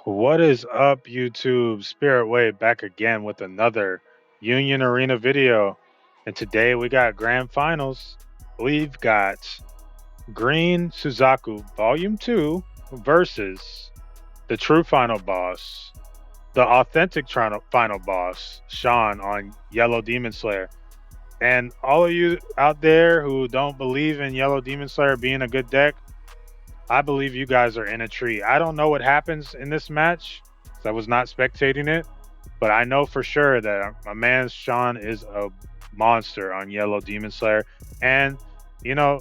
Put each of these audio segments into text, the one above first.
What is up, YouTube? Spirit Wave back again with another Union Arena video. And today we got grand finals. We've got Green Suzaku Volume 2 versus the true final boss, the authentic final boss, Sean on Yellow Demon Slayer. And all of you out there who don't believe in Yellow Demon Slayer being a good deck, I believe you guys are in a tree. I don't know what happens in this match. I was not spectating it, but I know for sure that my man Sean is a monster on Yellow Demon Slayer, and you know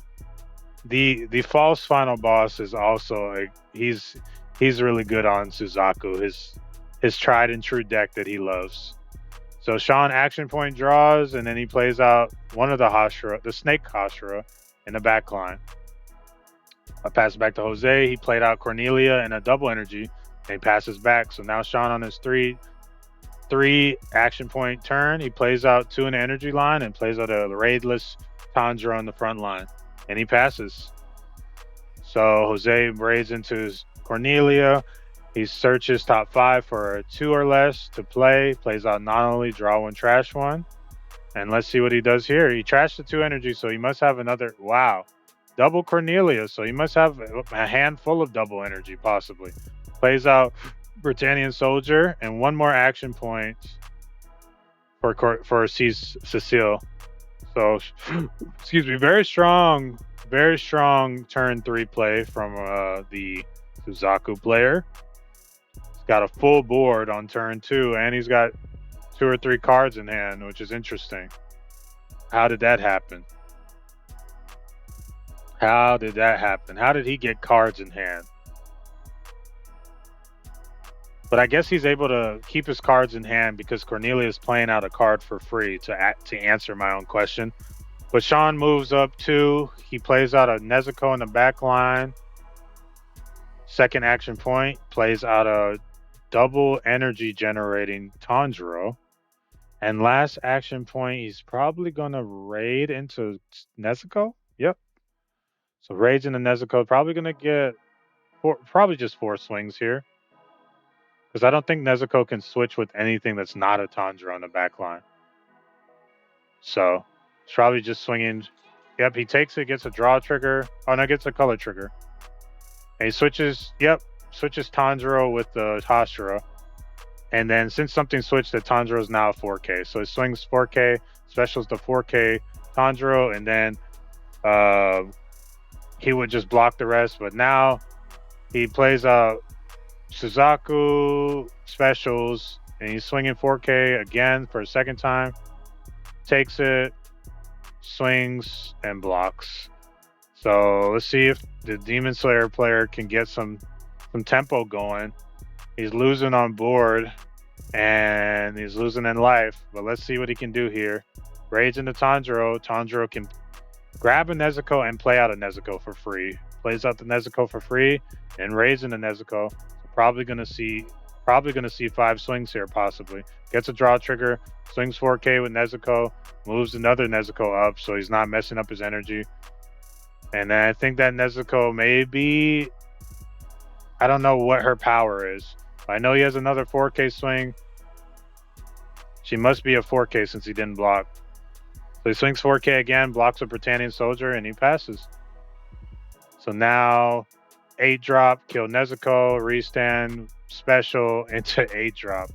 the false final boss is also he's really good on Suzaku, his tried and true deck that he loves. So Sean action point draws, and then he plays out one of the Hashira, the Snake Hashira, in the back line. I pass it back to Jose. He played out Cornelia and a double energy, and he passes back. So now Sean on his three action point turn. He plays out two in the energy line and plays out a raidless Tundra on the front line, and he passes. So Jose raids into his Cornelia. He searches top five for a two or less to play. Plays out not only draw one, trash one, and let's see what he does here. He trashed the two energy, so he must have another. Wow. Double Cornelia, so he must have a handful of double energy, possibly. Plays out Britannian Soldier and one more action point for Cecile. So, excuse me, very strong turn three play from the Suzaku player. He's got a full board on turn two, and he's got two or three cards in hand, which is interesting. How did that happen? How did that happen? How did he get cards in hand? But I guess he's able to keep his cards in hand because Cornelia is playing out a card for free to answer my own question. But Sean moves up two. He plays out a Nezuko in the back line. Second action point, plays out a double energy generating Tanjiro. And last action point, he's probably going to raid into Nezuko. Yep. So raids into Nezuko, probably going to get probably just four swings here. Because I don't think Nezuko can switch with anything that's not a Tundra on the back line. So it's probably just swinging. Yep, he takes it, gets a draw trigger. Oh, no, gets a color trigger. And he switches, switches Tanjiro with the Hashira. And then since something switched, the Tanjiro is now 4K. So he swings 4K, specials the 4K Tanjiro, and then he would just block the rest. But now he plays Suzaku specials, and he's swinging 4K again for a second time. Takes it, swings, and blocks. So let's see if the Demon Slayer player can get some tempo going. He's losing on board, and he's losing in life. But let's see what he can do here. Raids into Tanjiro. Tanjiro can grab a Nezuko and play out a Nezuko for free. Plays out the Nezuko for free and raids into Nezuko. Probably gonna see five swings here, possibly. Gets a draw trigger, swings 4K with Nezuko, moves another Nezuko up so he's not messing up his energy. And then I think that Nezuko maybe, I don't know what her power is. I know he has another 4K swing. She must be a 4K since he didn't block. So he swings 4K again, blocks a Britannian Soldier, and he passes. So now 8-drop, kill Nezuko, restand, special into 8-drop.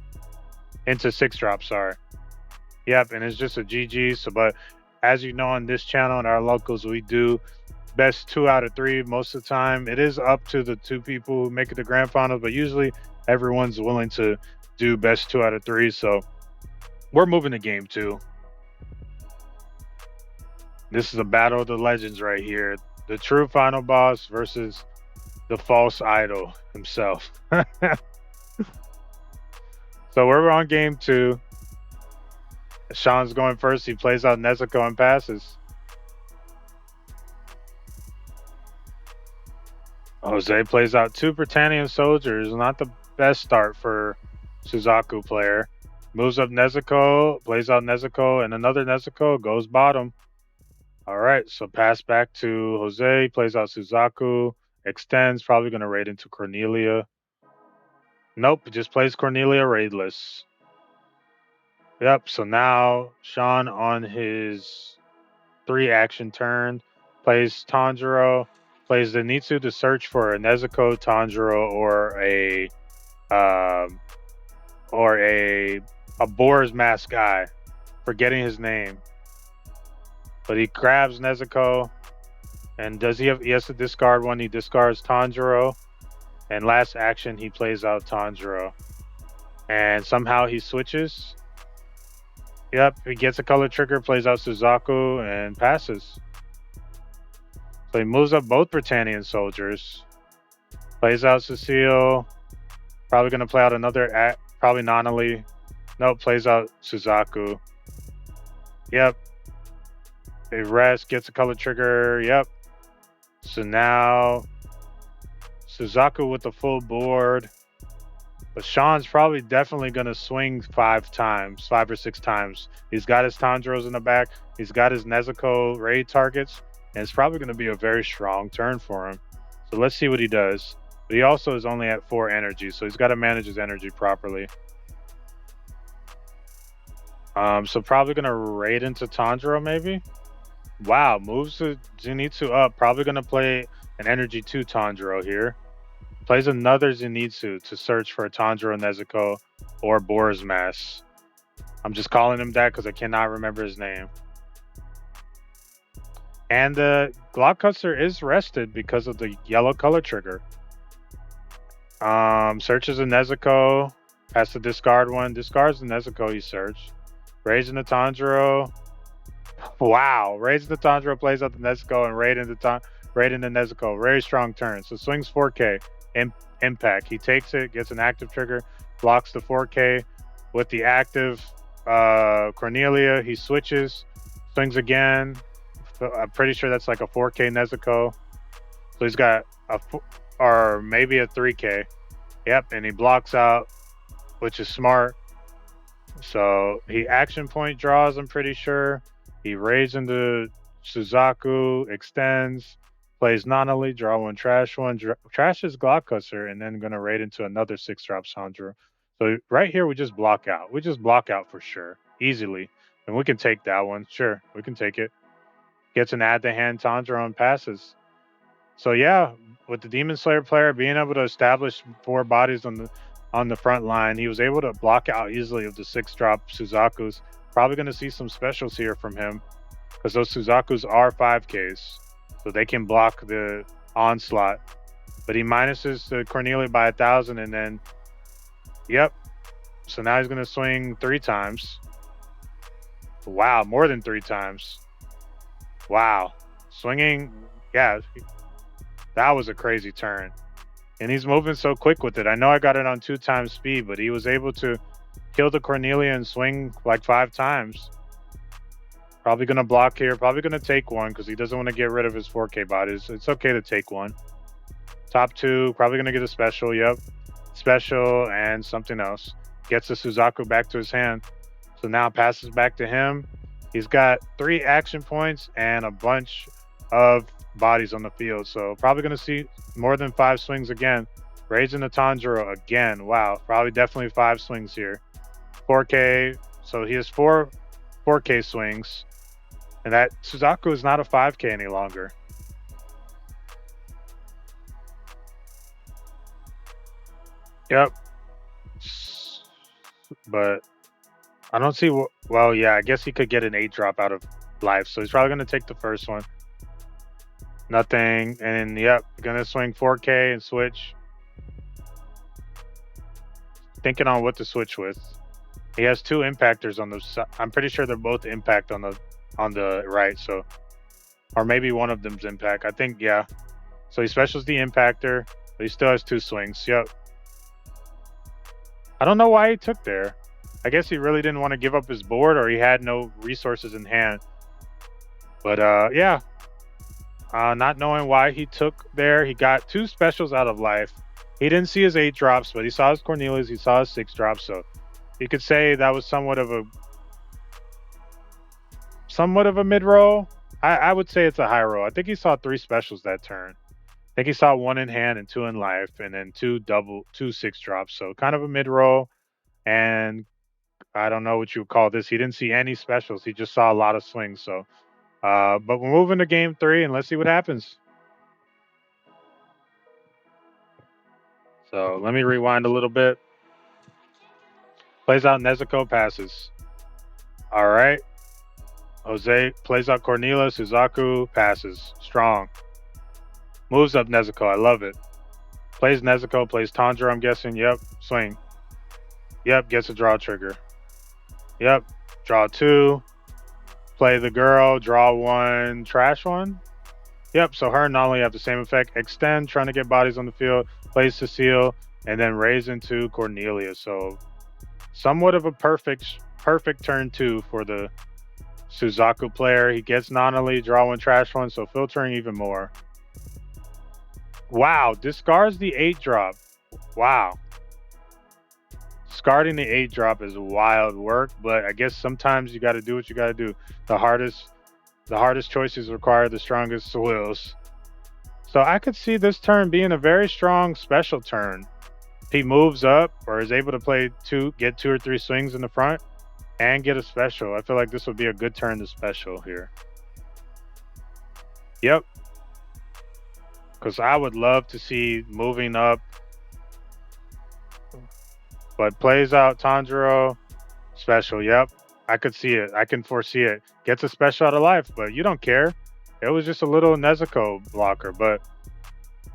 Into 6-drop, sorry. Yep, and it's just a GG. So, but as you know, on this channel and our locals, we do best 2 out of 3 most of the time. It is up to the 2 people who make it to grand finals, but usually everyone's willing to do best 2 out of 3. So we're moving to game 2. This is a battle of the legends right here. The true final boss versus the false idol himself. So we're on game 2. Sean's going first. He plays out Nezuko and passes. Jose plays out 2 Britannian Soldiers. Not the best start for Suzaku player. Moves up Nezuko, plays out Nezuko, and another Nezuko goes bottom. All right, so pass back to Jose. Plays out Suzaku, extends, probably going to raid into Cornelia. Nope, just plays Cornelia raidless. Yep, so now Sean on his 3 action turn plays Tanjiro, plays Zenitsu to search for a Nezuko, Tanjiro, um, or a Boar's Mask guy, forgetting his name. But he grabs Nezuko, and does he have? He has to discard one. He discards Tanjiro, and last action he plays out Tanjiro, and somehow he switches. Yep, he gets a color trigger, plays out Suzaku, and passes. So he moves up both Britannian soldiers, plays out Cecile. Probably gonna play out another. Probably Nonali. Nope, plays out Suzaku. Yep. They rest, gets a color trigger. Yep. So now Suzaku with the full board. But Sean's probably definitely going to swing 5 times, 5 or 6 times. He's got his Tanjiros in the back. He's got his Nezuko raid targets. And it's probably going to be a very strong turn for him. So let's see what he does. But he also is only at 4 energy, so he's got to manage his energy properly. So probably going to raid into Tanjiro maybe. Wow, moves the Zenitsu up. Probably going to play an energy 2 Tanjiro here. Plays another Zenitsu to search for a Tanjiro Nezuko or Boar's Mask. I'm just calling him that because I cannot remember his name. And the Glockcuster is rested because of the yellow color trigger. Searches a Nezuko, has to discard one, discards the Nezuko he searched. Raising the Tanjiro. Wow, raising the Tanjiro, plays out the Nezuko, and raiding the Nezuko. Very strong turn. So swings 4K. Impact. He takes it, gets an active trigger, blocks the 4K with the active Cornelia. He switches, swings again. I'm pretty sure that's like a 4K Nezuko. So he's got or maybe a 3K. Yep, and he blocks out, which is smart. So he action point draws, I'm pretty sure. He raids into Suzaku, extends, plays Nonali, draw one, trashes Glockcuster, and then gonna raid into another 6-drop Sandra. So right here we just block out. We just block out for sure, easily. And we can take that one. Sure, we can take it. Gets an add to hand Tanjiro and passes. So yeah, with the Demon Slayer player being able to establish 4 bodies on the front line, he was able to block out easily of the 6-drop Suzakus. Probably going to see some specials here from him because those Suzakus are 5Ks, so they can block the onslaught. But he minuses the Cornelia by 1,000, and then, yep. So now he's going to swing 3 times. Wow, more than 3 times. Wow, swinging, yeah, that was a crazy turn. And he's moving so quick with it. I know I got it on 2 times speed, but he was able to kill the Cornelia and swing like 5 times. Probably going to block here. Probably going to take one because he doesn't want to get rid of his 4K bodies. It's okay to take one. Top 2. Probably going to get a special. Yep. Special and something else. Gets the Suzaku back to his hand. So now passes back to him. He's got 3 action points and a bunch of bodies on the field. So probably going to see more than 5 swings again. Raising the Tanjiro again. Wow. Probably definitely 5 swings here. 4K. So he has 4K swings. And that Suzaku is not a 5K any longer. Yep. But I don't see. Well, yeah, I guess he could get an 8-drop out of life. So he's probably going to take the first one. Nothing. And yep, going to swing 4K and switch. Thinking on what to switch with. He has 2 impactors on the side. I'm pretty sure they're both impact on the right. So, or maybe one of them's impact. I think, yeah. So he specials the impactor, but he still has 2 swings. Yep. I don't know why he took there. I guess he really didn't want to give up his board, or he had no resources in hand. But yeah. Not knowing why he took there, he got 2 specials out of life. He didn't see his 8 drops, but he saw his Cornelius, he saw his 6 drops, so you could say that was somewhat of a mid roll. I would say it's a high roll. I think he saw 3 specials that turn. think he saw one in hand and two in life, and then two 6 drops. So kind of a mid roll. And I don't know what you would call this. He didn't see any specials. He just saw a lot of swings. So, but we're moving to game 3, and let's see what happens. So let me rewind a little bit. Plays out Nezuko, passes. All right. Jose plays out Cornelia. Suzaku, passes. Strong. Moves up Nezuko. I love it. Plays Nezuko, plays Tanjiro, I'm guessing. Yep. Swing. Yep. Gets a draw trigger. Yep. Draw 2. Play the girl. Draw 1. Trash 1. Yep. So her not only have the same effect. Extend, trying to get bodies on the field. Plays Cecile, and then raise into Cornelia. So somewhat of a perfect turn 2 for the Suzaku player. He gets Nanali, draw 1, trash 1, so filtering even more. Wow, discards the 8-drop. Wow. Discarding the 8-drop is wild work, but I guess sometimes you got to do what you got to do. The hardest choices require the strongest wills. So I could see this turn being a very strong special turn. If he moves up or is able to get 2 or 3 swings in the front and get a special, I feel like this would be a good turn to special here. Yep. Because I would love to see moving up. But plays out Tanjiro, special. Yep. I could see it. I can foresee it. Gets a special out of life, but you don't care. It was just a little Nezuko blocker, but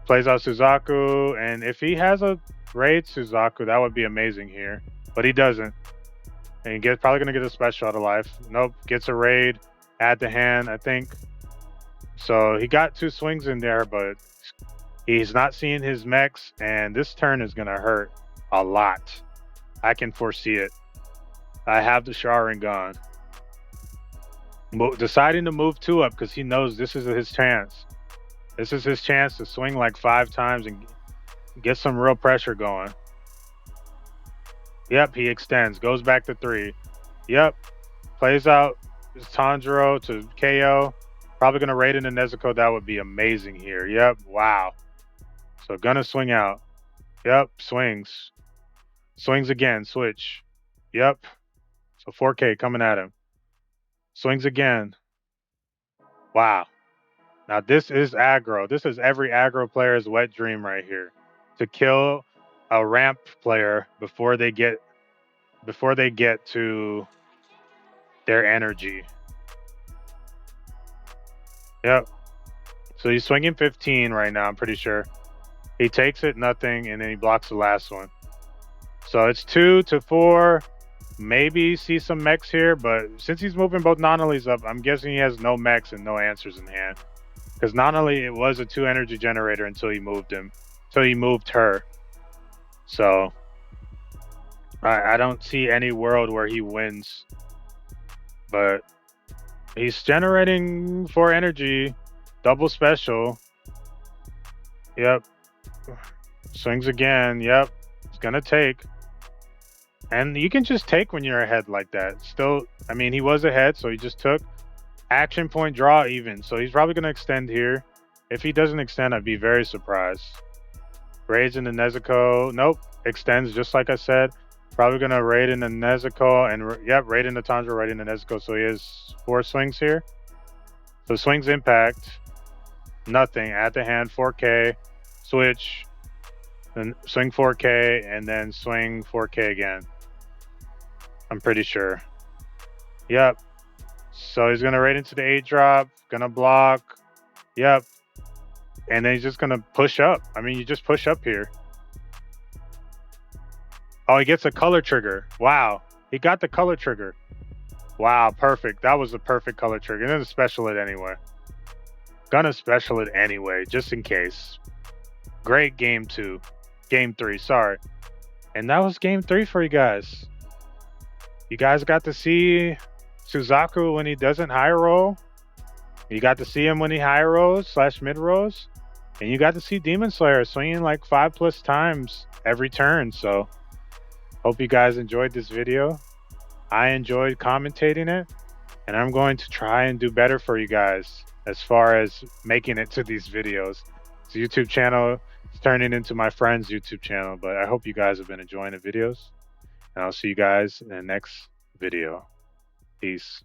plays out Suzaku. And if he has a raid Suzaku, that would be amazing here. But he doesn't. And probably going to get a special out of life. Nope. Gets a raid. Add to hand, I think. So he got 2 swings in there, but he's not seeing his mechs. And this turn is going to hurt a lot. I can foresee it. I have the Sharingan. Deciding to move 2 up because he knows this is his chance. This is his chance to swing like 5 times and get some real pressure going. Yep, he extends. Goes back to 3. Yep. Plays out his Tanjiro to KO. Probably going to raid into Nezuko. That would be amazing here. Yep. Wow. So gonna swing out. Yep. Swings. Swings again. Switch. Yep. So 4K coming at him. Swings again. Wow. Now this is aggro. This is every aggro player's wet dream right here. To kill a ramp player before they get to their energy. Yep. So he's swinging 15 right now, I'm pretty sure. He takes it, nothing, and then he blocks the last one. So it's 2 to 4. Maybe see some mechs here, but since he's moving both Nanali's up, I'm guessing he has no mechs and no answers in hand. Because Nanali, it was a 2 energy generator until he moved her. So I don't see any world where he wins. But he's generating 4 energy, double special. Yep. Swings again. Yep. It's gonna take. And you can just take when you're ahead like that. Still, I mean, he was ahead, so he just took. Action point draw even. So he's probably going to extend here. If he doesn't extend, I'd be very surprised. Raids into Nezuko. Nope. Extends just like I said. Probably going to raid into Nezuko. And yep, raid into Tanjiro, raid into Nezuko. So he has 4 swings here. So swings impact. Nothing. Add the hand 4K. Switch. Then swing 4K. And then swing 4K again. I'm pretty sure. Yep. So he's going to raid into the 8-drop. Going to block. Yep. And then he's just going to push up. I mean, you just push up here. Oh, he gets a color trigger. Wow. He got the color trigger. Wow, perfect. That was the perfect color trigger. And then special it anyway. Gonna special it anyway, just in case. Great game 2. Game 3, sorry. And that was game 3 for you guys. You guys got to see Suzaku when he doesn't high roll. You got to see him when he high rolls / mid rolls. And you got to see Demon Slayer swinging like 5+ times every turn. So hope you guys enjoyed this video. I enjoyed commentating it. And I'm going to try and do better for you guys as far as making it to these videos. This YouTube channel is turning into my friend's YouTube channel, but I hope you guys have been enjoying the videos. And I'll see you guys in the next video. Peace.